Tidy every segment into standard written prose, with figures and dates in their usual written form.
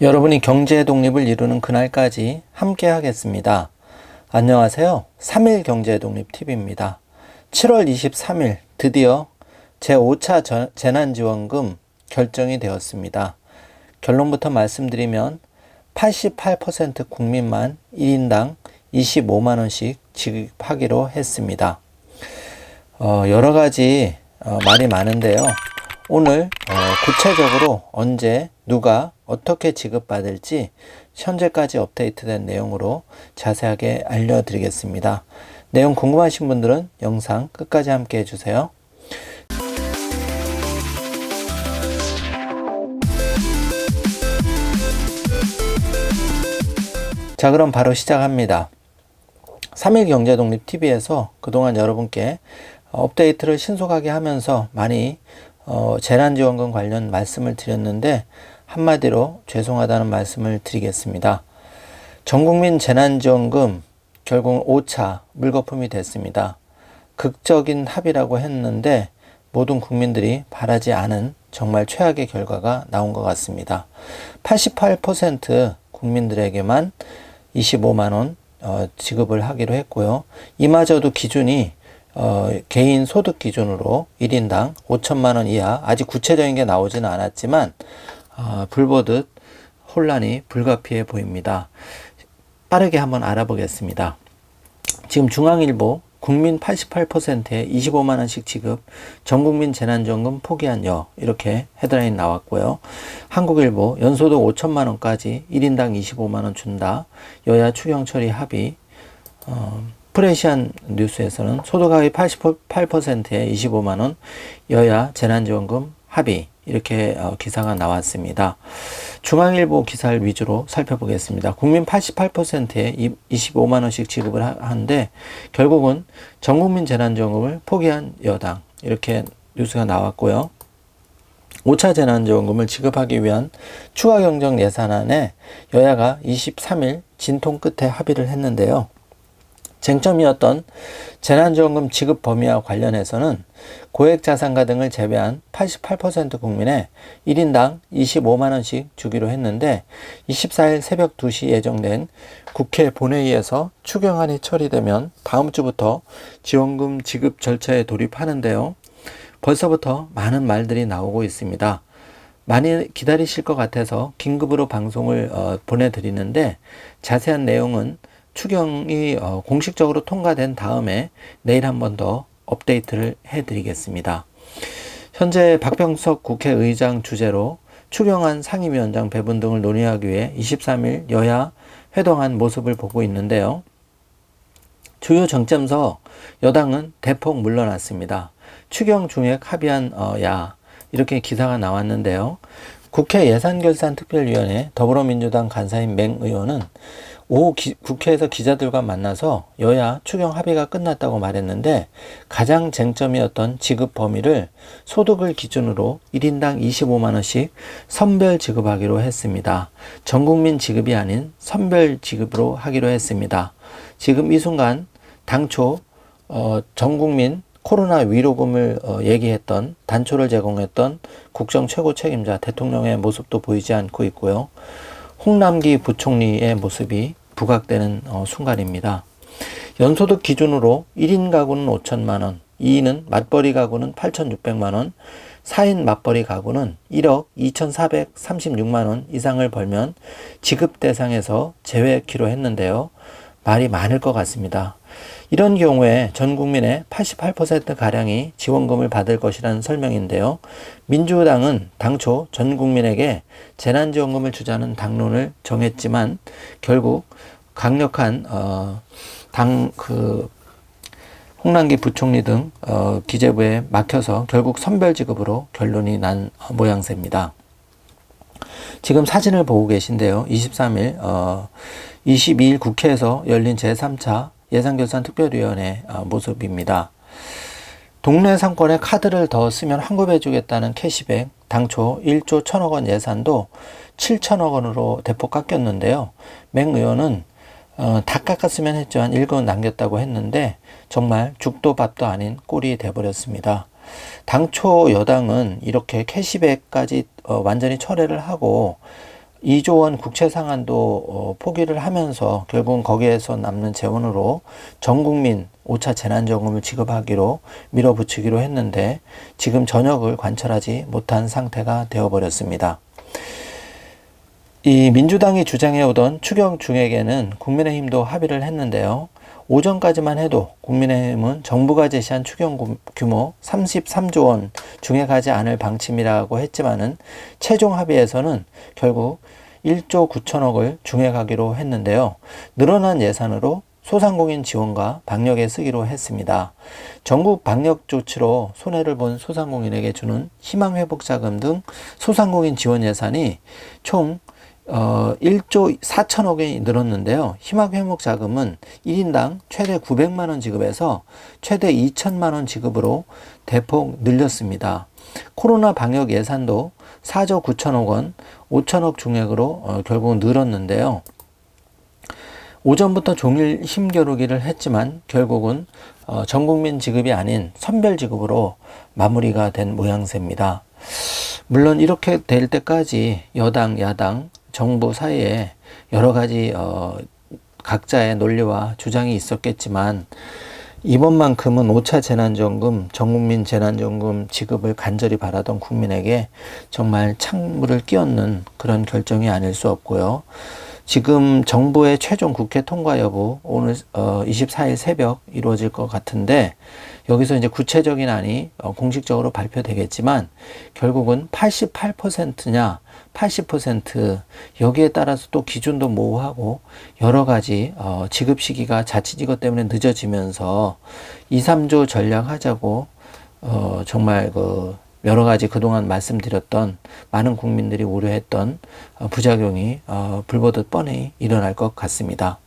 여러분이 경제 독립을 이루는 그날까지 함께 하겠습니다. 안녕하세요. 3일 경제 독립 TV입니다. 7월 23일 드디어 제5차 재난지원금 결정이 되었습니다. 결론부터 말씀드리면 88% 국민만 1인당 25만원씩 지급하기로 했습니다. 여러 가지 말이 많은데요. 오늘 구체적으로 언제 누가 어떻게 지급받을지 현재까지 업데이트된 내용으로 자세하게 알려드리겠습니다. 내용 궁금하신 분들은 영상 끝까지 함께 해주세요. 자, 그럼 바로 시작합니다. 3일 경제독립TV에서 그동안 여러분께 업데이트를 신속하게 하면서 많이 재난지원금 관련 말씀을 드렸는데 한마디로 죄송하다는 말씀을 드리겠습니다. 전국민 재난지원금 결국 5차 물거품이 됐습니다. 극적인 합의라고 했는데 모든 국민들이 바라지 않은 정말 최악의 결과가 나온 것 같습니다. 88% 국민들에게만 25만원 지급을 하기로 했고요. 이마저도 기준이 개인 소득 기준으로 1인당 5천만원 이하, 아직 구체적인 게 나오지는 않았지만 불보듯 혼란이 불가피해 보입니다. 빠르게 한번 알아보겠습니다. 지금 중앙일보 국민 88%에 25만원씩 지급, 전국민 재난지원금 포기한 여, 이렇게 헤드라인 나왔고요. 한국일보 연소득 5천만원까지 1인당 25만원 준다, 여야 추경 처리 합의. 프레시안 뉴스에서는 소득하위 88%에 25만원, 여야 재난지원금 합의, 이렇게 기사가 나왔습니다. 중앙일보 기사를 위주로 살펴보겠습니다. 국민 88%에 25만원씩 지급을 하는데 결국은 전국민 재난지원금을 포기한 여당, 이렇게 뉴스가 나왔고요. 5차 재난지원금을 지급하기 위한 추가 경정 예산안에 여야가 23일 진통 끝에 합의를 했는데요. 쟁점이었던 재난지원금 지급 범위와 관련해서는 고액자산가 등을 제외한 88% 국민에 1인당 25만원씩 주기로 했는데 24일 새벽 2시 예정된 국회 본회의에서 추경안이 처리되면 다음 주부터 지원금 지급 절차에 돌입하는데요. 벌써부터 많은 말들이 나오고 있습니다. 많이 기다리실 것 같아서 긴급으로 방송을 보내드리는데 자세한 내용은 추경이 공식적으로 통과된 다음에 내일 한 번 더 업데이트를 해드리겠습니다. 현재 박병석 국회의장 주재로 추경안 상임위원장 배분 등을 논의하기 위해 23일 여야 회동한 모습을 보고 있는데요. 주요 쟁점서 여당은 대폭 물러났습니다. 추경 중액 합의한 야, 이렇게 기사가 나왔는데요. 국회 예산결산특별위원회 더불어민주당 간사인 맹 의원은 오후 국회에서 기자들과 만나서 여야 추경 합의가 끝났다고 말했는데 가장 쟁점이었던 지급 범위를 소득을 기준으로 1인당 25만원씩 선별 지급하기로 했습니다. 전국민 지급이 아닌 선별 지급으로 하기로 했습니다. 지금 이 순간 당초 전국민 코로나 위로금을 얘기했던, 단초를 제공했던 국정 최고 책임자 대통령의 모습도 보이지 않고 있고요. 홍남기 부총리의 모습이 부각되는 순간입니다. 연소득 기준으로 1인 가구는 5천만원, 2인은 맞벌이 가구는 8,600만원, 4인 맞벌이 가구는 1억 2,436만원 이상을 벌면 지급 대상에서 제외키로 했는데요. 말이 많을 것 같습니다. 이런 경우에 전 국민의 88%가량이 지원금을 받을 것이라는 설명인데요. 민주당은 당초 전 국민에게 재난지원금을 주자는 당론을 정했지만 결국 강력한 홍남기 부총리 등 기재부에 막혀서 결국 선별지급으로 결론이 난 모양새입니다. 지금 사진을 보고 계신데요. 23일 22일 국회에서 열린 제3차 예산결산특별위원회 모습입니다. 동네 상권에 카드를 더 쓰면 환급해 주겠다는 캐시백, 당초 1조 1천억 원 예산도 7천억 원으로 대폭 깎였는데요. 맹 의원은 다 깎았으면 했지만 1건 남겼다고 했는데 정말 죽도 밥도 아닌 꼴이 돼버렸습니다. 당초 여당은 이렇게 캐시백까지 완전히 철회를 하고 2조 원 국채 상한도 포기를 하면서 결국은 거기에서 남는 재원으로 전 국민 5차 재난지원금을 지급하기로 밀어붙이기로 했는데 지금 전역을 관철하지 못한 상태가 되어버렸습니다. 이 민주당이 주장해오던 추경 중액에는 국민의힘도 합의를 했는데요. 오전까지만 해도 국민의힘은 정부가 제시한 추경 규모 33조 원 중액하지 않을 방침이라고 했지만은 최종 합의에서는 결국 1조 9천억을 중액하기로 했는데요. 늘어난 예산으로 소상공인 지원과 방역에 쓰기로 했습니다. 전국 방역 조치로 손해를 본 소상공인에게 주는 희망회복자금 등 소상공인 지원 예산이 총 1조 4천억이 늘었는데요. 희망회복자금은 1인당 최대 900만 원 지급해서 최대 2천만 원 지급으로 대폭 늘렸습니다. 코로나 방역 예산도 4조 9천억 원, 5천억 중액으로 결국 늘었는데요. 오전부터 종일 힘겨루기를 했지만 결국은 전국민 지급이 아닌 선별 지급으로 마무리가 된 모양새입니다. 물론 이렇게 될 때까지 여당, 야당, 정부 사이에 여러 가지 각자의 논리와 주장이 있었겠지만 이번만큼은 5차 재난지원금, 전국민 재난지원금 지급을 간절히 바라던 국민에게 정말 찬물을 끼얹는 그런 결정이 아닐 수 없고요. 지금 정부의 최종 국회 통과 여부 오늘 24일 새벽 이루어질 것 같은데 여기서 이제 구체적인 안이 공식적으로 발표되겠지만 결국은 88%냐 80% 여기에 따라서 또 기준도 모호하고 여러 가지 지급 시기가 자치지구 때문에 늦어지면서 2, 3조 전략하자고 정말 여러 가지 그동안 말씀드렸던 많은 국민들이 우려했던 부작용이 불보듯 뻔히 일어날 것 같습니다.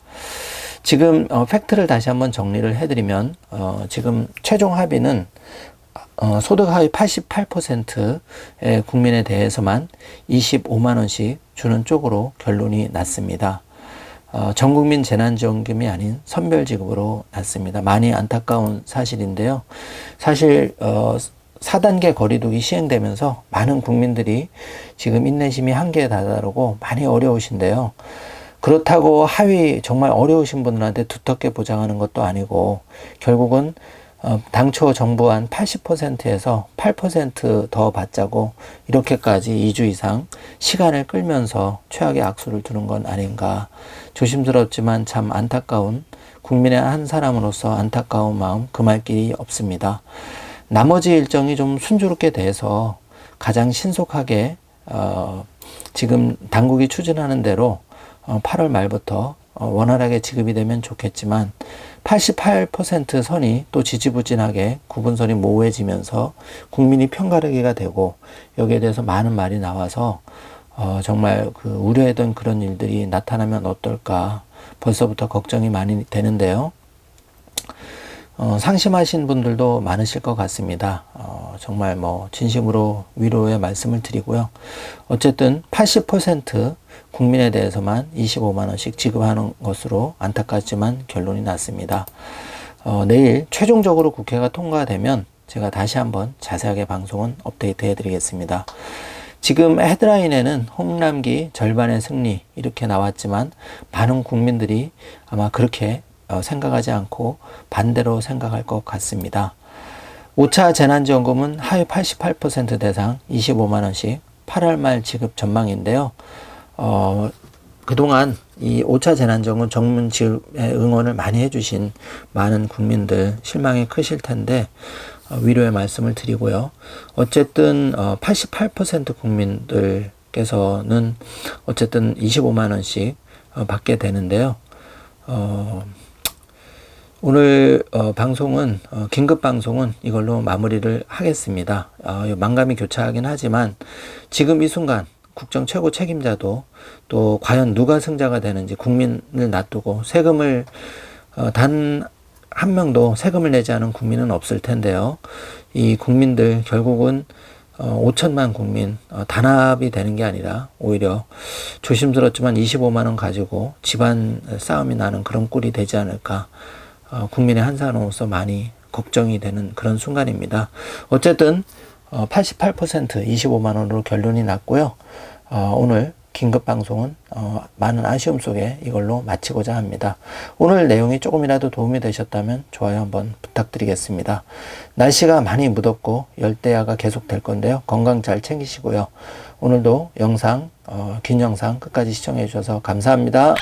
지금 팩트를 다시 한번 정리를 해드리면 지금 최종 합의는 소득 하위 88%의 국민에 대해서만 25만 원씩 주는 쪽으로 결론이 났습니다. 전국민 재난지원금이 아닌 선별지급으로 났습니다. 많이 안타까운 사실인데요. 사실 4단계 거리두기 시행되면서 많은 국민들이 지금 인내심이 한계에 다다르고 많이 어려우신데요. 그렇다고 하위 정말 어려우신 분들한테 두텁게 보장하는 것도 아니고 결국은 당초 정부안 80%에서 8% 더 받자고 이렇게까지 2주 이상 시간을 끌면서 최악의 악수를 두는 건 아닌가. 조심스럽지만 참 안타까운 국민의 한 사람으로서 안타까운 마음 금할 길이 없습니다. 나머지 일정이 좀 순조롭게 돼서 가장 신속하게 지금 당국이 추진하는 대로 8월 말부터 원활하게 지급이 되면 좋겠지만 88% 선이 또 지지부진하게 구분선이 모호해지면서 국민이 편가르기가 되고 여기에 대해서 많은 말이 나와서 정말 우려했던 그런 일들이 나타나면 어떨까 벌써부터 걱정이 많이 되는데요. 상심하신 분들도 많으실 것 같습니다. 정말 진심으로 위로의 말씀을 드리고요. 어쨌든 80% 국민에 대해서만 25만 원씩 지급하는 것으로 안타깝지만 결론이 났습니다. 내일 최종적으로 국회가 통과되면 제가 다시 한번 자세하게 방송은 업데이트 해드리겠습니다. 지금 헤드라인에는 홍남기 절반의 승리 이렇게 나왔지만 많은 국민들이 아마 그렇게 생각하지 않고 반대로 생각할 것 같습니다. 5차 재난지원금은 하위 88% 대상 25만 원씩 8월 말 지급 전망인데요. 그동안 이 5차 재난지원금 정문 지급에 응원을 많이 해주신 많은 국민들 실망이 크실 텐데 위로의 말씀을 드리고요. 어쨌든 88% 국민들께서는 어쨌든 25만 원씩 받게 되는데요. 오늘 방송은 긴급 방송은 이걸로 마무리를 하겠습니다. 만감이 교차하긴 하지만 지금 이 순간 국정 최고 책임자도 또 과연 누가 승자가 되는지 국민을 놔두고 세금을 단 한 명도 세금을 내지 않은 국민은 없을 텐데요. 이 국민들 결국은 5천만 국민 단합이 되는 게 아니라 오히려 조심스럽지만 25만 원 가지고 집안 싸움이 나는 그런 꼴이 되지 않을까. 국민의 한 사람으로서 많이 걱정이 되는 그런 순간입니다. 어쨌든 88% 25만 원으로 결론이 났고요. 오늘 긴급 방송은 많은 아쉬움 속에 이걸로 마치고자 합니다. 오늘 내용이 조금이라도 도움이 되셨다면 좋아요 한번 부탁드리겠습니다. 날씨가 많이 무덥고 열대야가 계속 될 건데요. 건강 잘 챙기시고요. 오늘도 영상 긴 영상 끝까지 시청해 주셔서 감사합니다.